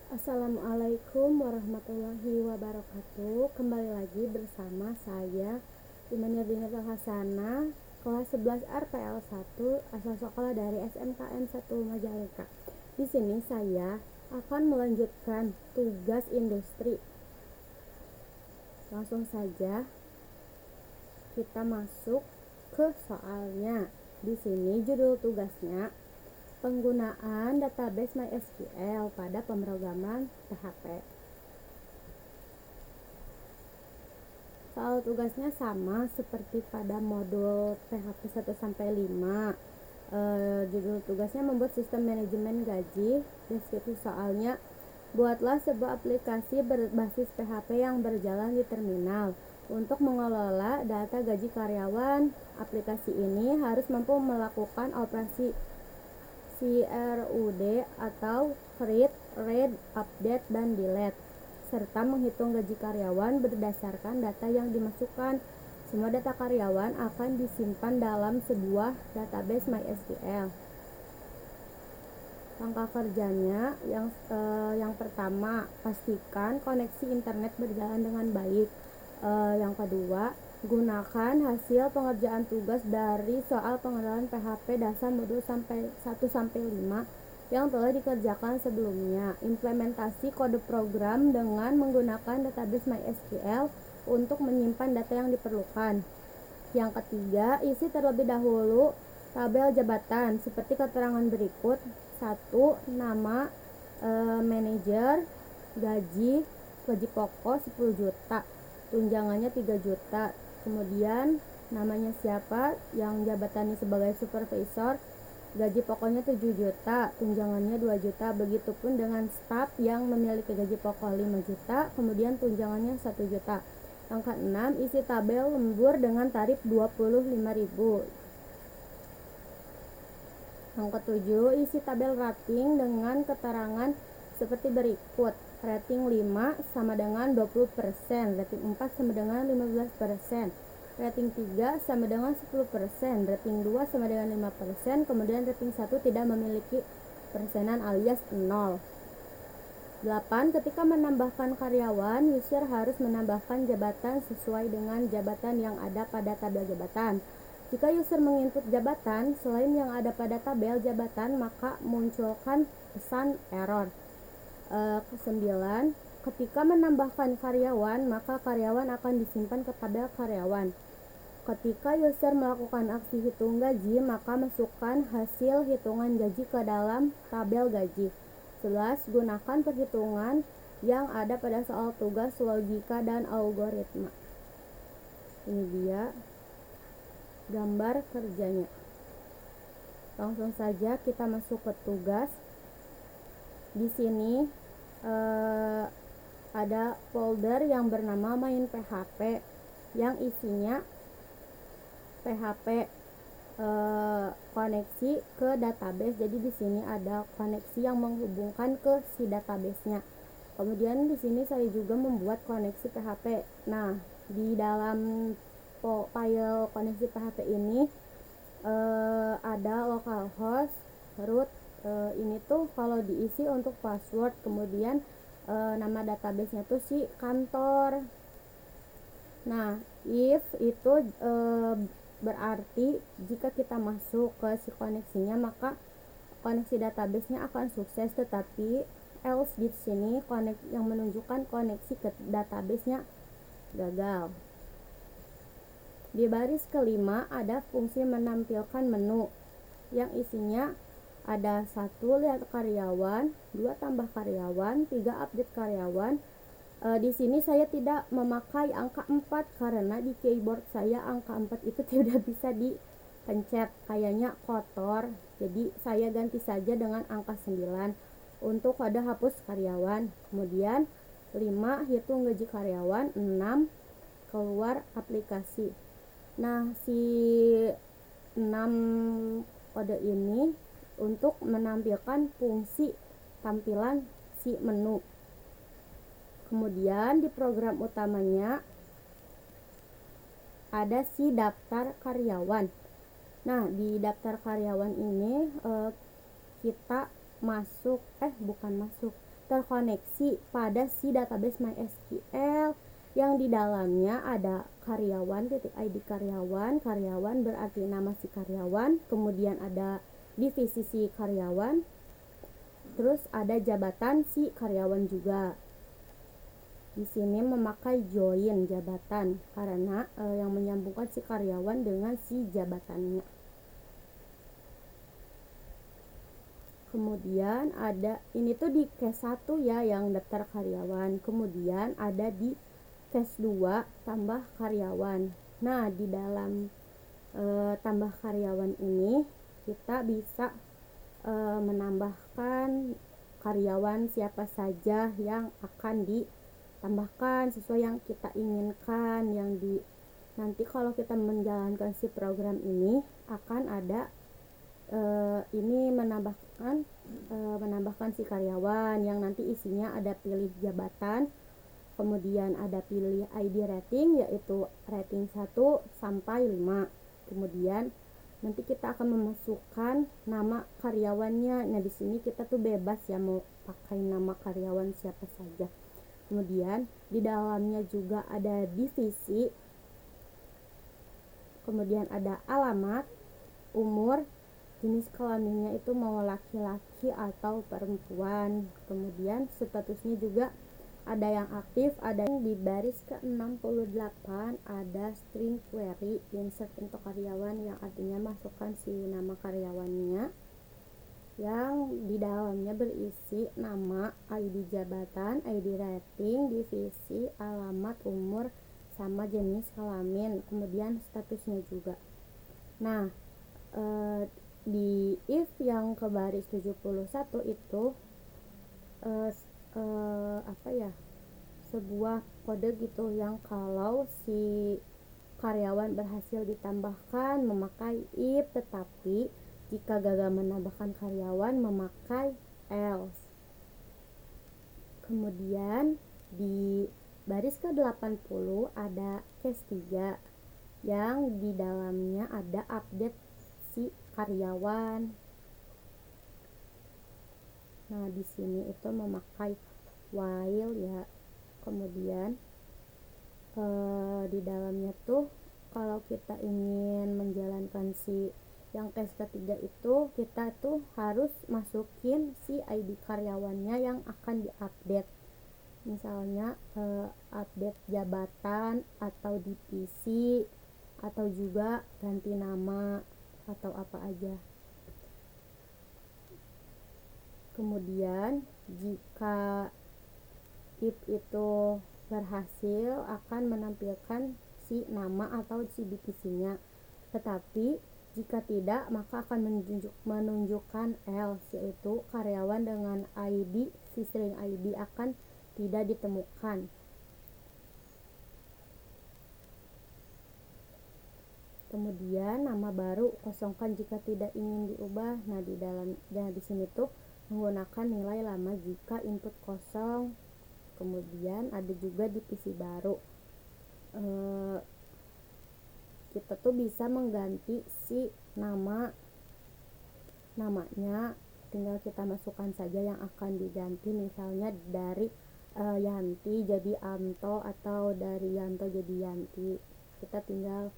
Assalamualaikum warahmatullahi wabarakatuh. Kembali lagi bersama saya Imanir Dinata Hasana, kelas 11 RPL 1, asal sekolah dari SMKN 1 Majalengka. Di sini saya akan melanjutkan tugas industri. Langsung saja kita masuk ke soalnya. Di sini judul tugasnya penggunaan database MySQL pada pemrograman PHP. Soal tugasnya sama seperti pada modul PHP 1-5. Judul tugasnya membuat sistem manajemen gaji. Deskripsi soalnya, buatlah sebuah aplikasi berbasis PHP yang berjalan di terminal untuk mengelola data gaji karyawan. Aplikasi ini harus mampu melakukan operasi CRUD atau create, read, update, dan delete, serta menghitung gaji karyawan berdasarkan data yang dimasukkan. Semua data karyawan akan disimpan dalam sebuah database MySQL. Langkah kerjanya yang pertama, pastikan koneksi internet berjalan dengan baik. Yang kedua, gunakan hasil pengerjaan tugas dari soal pengenalan PHP dasar modul 1-5 yang telah dikerjakan sebelumnya. Implementasi kode program dengan menggunakan database MySQL untuk menyimpan data yang diperlukan. Yang ketiga, isi terlebih dahulu tabel jabatan seperti keterangan berikut. 1. Nama manajer, gaji pokok 10 juta, tunjangannya 3 juta. Kemudian namanya siapa, yang jabatannya sebagai supervisor, gaji pokoknya 7 juta, tunjangannya 2 juta. Begitupun dengan staf yang memiliki gaji pokok 5 juta, kemudian tunjangannya 1 juta. Yang keenam, isi tabel lembur dengan tarif 25.000. Yang ketujuh, isi tabel rating dengan keterangan seperti berikut. Rating 5 sama dengan 20%, rating 4 sama dengan 15%, rating 3 sama dengan 10%, rating 2 sama dengan 5%, kemudian rating 1 tidak memiliki persenan alias 0. 8. Ketika menambahkan karyawan, user harus menambahkan jabatan sesuai dengan jabatan yang ada pada tabel jabatan. Jika user menginput jabatan selain yang ada pada tabel jabatan, maka munculkan pesan error. 9. Ketika menambahkan karyawan, maka karyawan akan disimpan ke tabel karyawan. Ketika user melakukan aksi hitung gaji, maka masukkan hasil hitungan gaji ke dalam tabel gaji. 11. Gunakan perhitungan yang ada pada soal tugas logika dan algoritma. Ini dia gambar kerjanya. Langsung saja kita masuk ke tugas. Di sini ada folder yang bernama main PHP yang isinya PHP koneksi ke database. Jadi di sini ada koneksi yang menghubungkan ke si database-nya. Kemudian di sini saya juga membuat koneksi PHP. Nah, di dalam file koneksi PHP ini ada localhost, root. Ini tuh kalau diisi untuk password, kemudian nama database-nya tuh si kantor. Nah, if itu berarti jika kita masuk ke si koneksinya, maka koneksi database-nya akan sukses, tetapi else di sini yang menunjukkan koneksi ke database-nya gagal. Di baris kelima ada fungsi menampilkan menu yang isinya ada 1. Lihat karyawan, 2. Tambah karyawan, 3. Update karyawan. Di sini saya tidak memakai angka 4 karena di keyboard saya angka 4 itu tidak bisa dipencet, kayaknya kotor. Jadi saya ganti saja dengan angka 9 untuk kode hapus karyawan. Kemudian 5. Hitung gaji karyawan. 6. Keluar aplikasi. Nah, si 6 kode ini untuk menampilkan fungsi tampilan si menu. Kemudian di program utamanya ada si daftar karyawan. Nah, di daftar karyawan ini kita terkoneksi pada si database MySQL yang di dalamnya ada karyawan, titik ID karyawan, karyawan berarti nama si karyawan, kemudian ada divisi si karyawan, terus ada jabatan si karyawan juga. Di sini memakai join jabatan karena yang menyambungkan si karyawan dengan si jabatannya. Kemudian ada ini tuh di case 1 ya yang daftar karyawan. Kemudian ada di case 2 tambah karyawan. Nah, di dalam tambah karyawan ini kita bisa menambahkan karyawan siapa saja yang akan ditambahkan sesuai yang kita inginkan. Nanti kalau kita menjalankan si program ini akan ada ini menambahkan si karyawan yang nanti isinya ada pilih jabatan, kemudian ada pilih ID rating yaitu rating 1 sampai 5. Kemudian nanti kita akan memasukkan nama karyawannya. Nah, di sini kita tuh bebas ya mau pakai nama karyawan siapa saja. Kemudian di dalamnya juga ada divisi. Kemudian ada alamat, umur, jenis kelaminnya itu mau laki-laki atau perempuan. Kemudian statusnya juga ada yang aktif, ada yang di baris ke-68 ada string query insert untuk karyawan yang artinya masukkan si nama karyawannya yang di dalamnya berisi nama, ID jabatan, ID rating, divisi, alamat, umur, sama jenis kelamin, kemudian statusnya juga. Nah, di if yang ke baris 71 itu sebuah kode gitu yang kalau si karyawan berhasil ditambahkan memakai if, tetapi jika gagal menambahkan karyawan memakai else. Kemudian di baris ke-80 ada case 3 yang di dalamnya ada update si karyawan. Nah, di sini itu memakai while ya. Kemudian di dalamnya tuh kalau kita ingin menjalankan si yang case ketiga itu kita tuh harus masukin si ID karyawannya yang akan diupdate. Misalnya update jabatan atau divisi atau juga ganti nama atau apa aja. Kemudian jika if itu berhasil akan menampilkan si nama atau si divisinya, tetapi jika tidak maka akan menunjukkan else, yaitu karyawan dengan ID si string ID akan tidak ditemukan. Kemudian nama baru kosongkan jika tidak ingin diubah. Nah, di sini tuh menggunakan nilai lama jika input kosong. Kemudian ada juga divisi baru. Kita tuh bisa mengganti si namanya, tinggal kita masukkan saja yang akan diganti, misalnya dari Yanti jadi Anto atau dari Yanto jadi Yanti. Kita tinggal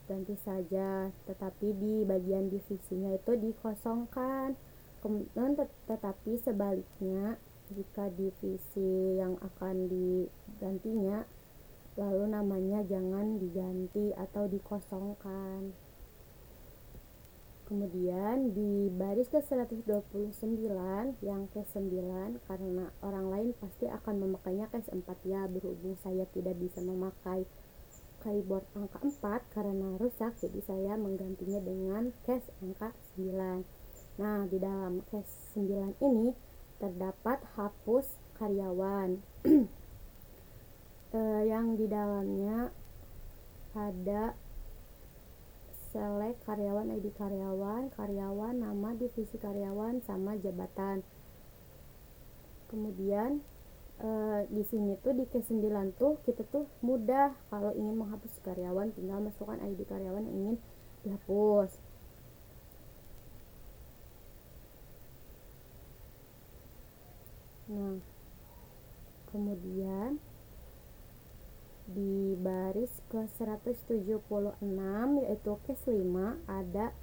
ganti saja, tetapi di bagian divisinya itu dikosongkan. Kemudian tetapi sebaliknya jika divisi yang akan digantinya lalu namanya jangan diganti atau dikosongkan. Kemudian di baris ke-129 yang case 9, karena orang lain pasti akan memakainya case 4 ya, berhubung saya tidak bisa memakai keyboard angka 4 karena rusak, jadi saya menggantinya dengan case angka 9. Nah, di dalam case 9 ini terdapat hapus karyawan yang di dalamnya ada select karyawan, ID karyawan, karyawan, nama, divisi karyawan, sama jabatan. Kemudian di sini tuh di case 9 tuh kita tuh mudah kalau ingin menghapus karyawan, tinggal masukkan ID karyawan yang ingin dihapus. Nah, kemudian di baris ke 176 yaitu case 5 ada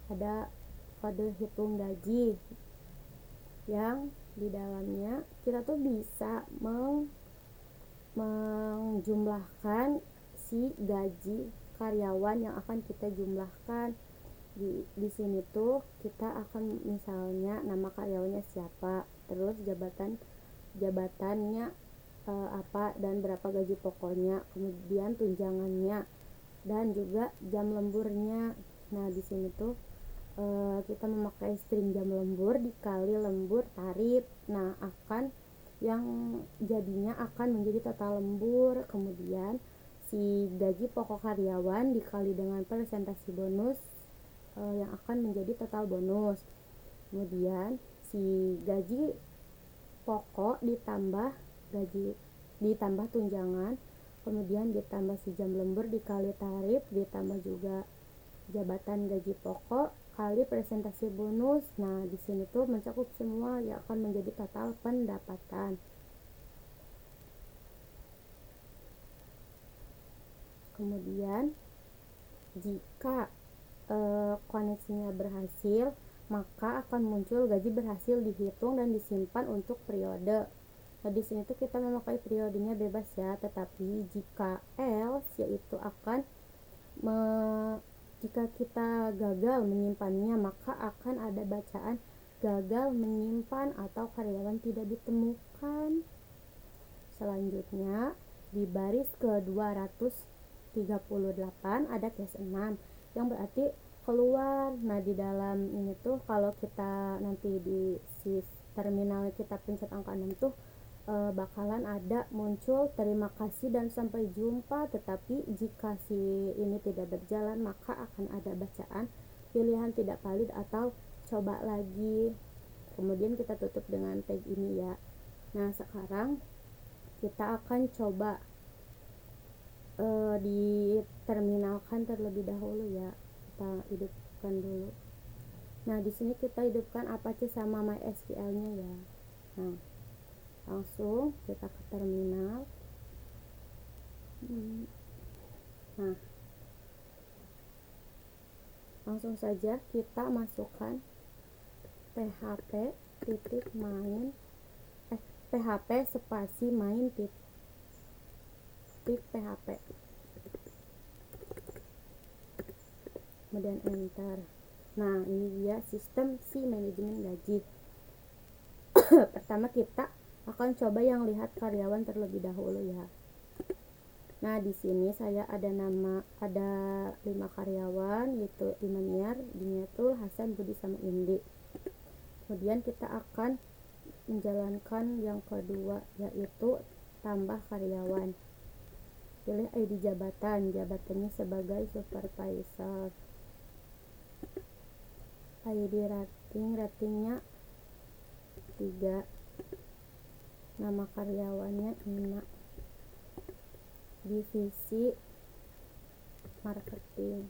ada kode hitung gaji yang di dalamnya kita tuh bisa menjumlahkan si gaji karyawan yang akan kita jumlahkan. Di sini tuh kita akan misalnya nama karyawannya siapa, terus jabatannya apa dan berapa gaji pokoknya, kemudian tunjangannya dan juga jam lemburnya. Nah, di sini tuh kita memakai string jam lembur dikali lembur tarif. Nah, yang jadinya akan menjadi total lembur. Kemudian si gaji pokok karyawan dikali dengan persentase bonus yang akan menjadi total bonus. Kemudian si gaji pokok ditambah tunjangan, kemudian ditambah si jam lembur dikali tarif, ditambah juga jabatan gaji pokok kali presentasi bonus. Nah, di sini tuh mencakup semua yang akan menjadi total pendapatan. Kemudian jika koneksinya berhasil, maka akan muncul gaji berhasil dihitung dan disimpan untuk periode. Nah, di sini tuh kita memakai periodenya bebas ya, tetapi jika else yaitu jika kita gagal menyimpannya, maka akan ada bacaan gagal menyimpan atau karyawan tidak ditemukan. Selanjutnya di baris ke 238 ada case 6 yang berarti keluar. Nah, di dalam ini tuh kalau kita nanti di terminal kita pencet angka 6 tuh bakalan ada muncul terima kasih dan sampai jumpa, tetapi jika si ini tidak berjalan maka akan ada bacaan pilihan tidak valid atau coba lagi. Kemudian kita tutup dengan tag ini ya. Nah, sekarang kita akan coba diterminalkan terlebih dahulu ya. Kita hidupkan dulu. Nah, di sini kita hidupkan Apache sama MySQL-nya ya. Nah, langsung kita ke terminal. Nah, langsung saja kita masukkan php spasi main php, kemudian enter. Nah, ini dia sistem si manajemen gaji. Pertama kita akan coba yang lihat karyawan terlebih dahulu ya. Nah, di sini saya ada 5 karyawan yaitu Imaniar, Diniatul, Hasan, Budi sama Indi. Kemudian kita akan menjalankan yang kedua yaitu tambah karyawan. Pilih ID jabatannya sebagai supervisor. ID ratingnya 3. Nama karyawannya Ina. Divisi marketing.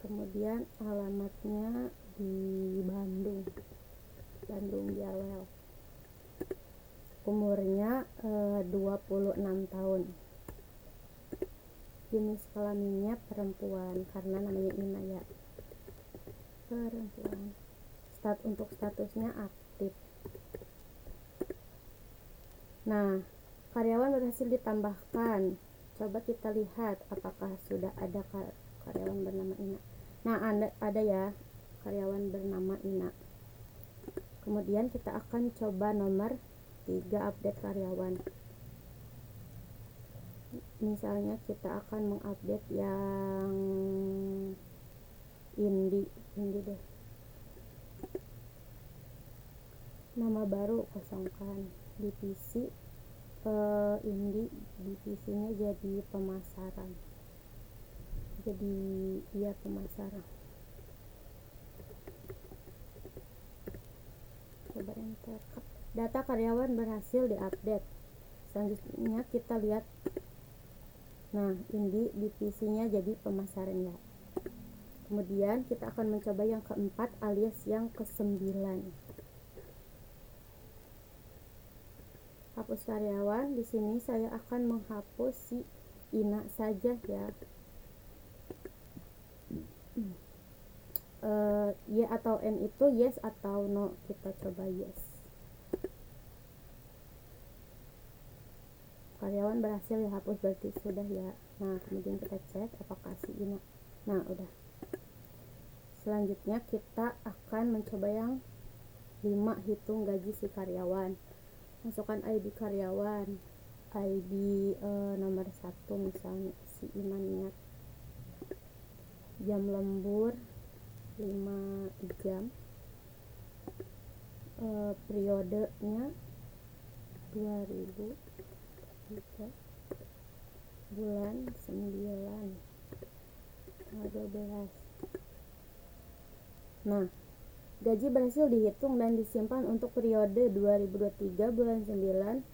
Kemudian alamatnya di Bandung Jalel. Umurnya 26 tahun. Jenis kelaminnya perempuan karena namanya Ina ya. Perempuan. Untuk statusnya aktif. Nah, karyawan berhasil ditambahkan. Coba kita lihat apakah sudah ada karyawan bernama Ina. Nah, ada ya karyawan bernama Ina. Kemudian kita akan coba nomor 3 update karyawan. Misalnya kita akan mengupdate yang Indi deh. Nama baru kosongkan. Divisi Indi, divisinya jadi pemasaran. Jadi dia pemasaran. Coba enter. Data karyawan berhasil diupdate. Selanjutnya kita lihat. Nah, Indi divisinya jadi pemasaran ya. Kemudian kita akan mencoba yang keempat alias yang kesembilan. Hapus karyawan. Di sini saya akan menghapus si Ina saja ya. Y atau N itu yes atau no. Kita coba yes. Karyawan berhasil dihapus, berarti sudah ya. Nah, kemudian kita cek apakah si Ina. Nah, udah. Selanjutnya kita akan mencoba yang 5, hitung gaji si karyawan. Masukkan ID karyawan, ID nomor 1 misalnya si Iman Niat, jam lembur 5 jam, periodenya 2003, bulan 9 tanggal 12. Nah, gaji berhasil dihitung dan disimpan untuk periode 2023 bulan 9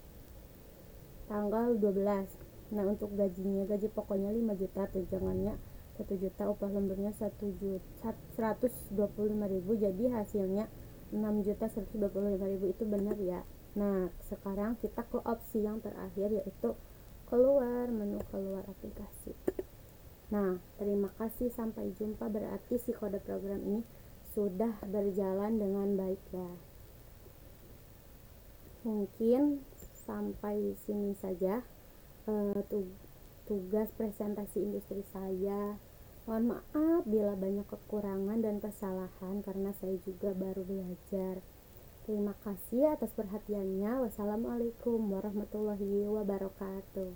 tanggal 12. Nah, untuk gajinya, gaji pokoknya 5 juta, tunjangannya 1 juta, upah lemburnya 125.000, jadi hasilnya 6.125.000. Itu benar ya. Nah, sekarang kita ke opsi yang terakhir, yaitu keluar, menu keluar aplikasi. Nah, terima kasih, sampai jumpa. Berarti si kode program ini sudah berjalan dengan baik ya. Mungkin sampai sini saja tugas presentasi industri saya. Mohon maaf bila banyak kekurangan dan kesalahan karena saya juga baru belajar. Terima kasih atas perhatiannya. Wassalamualaikum warahmatullahi wabarakatuh.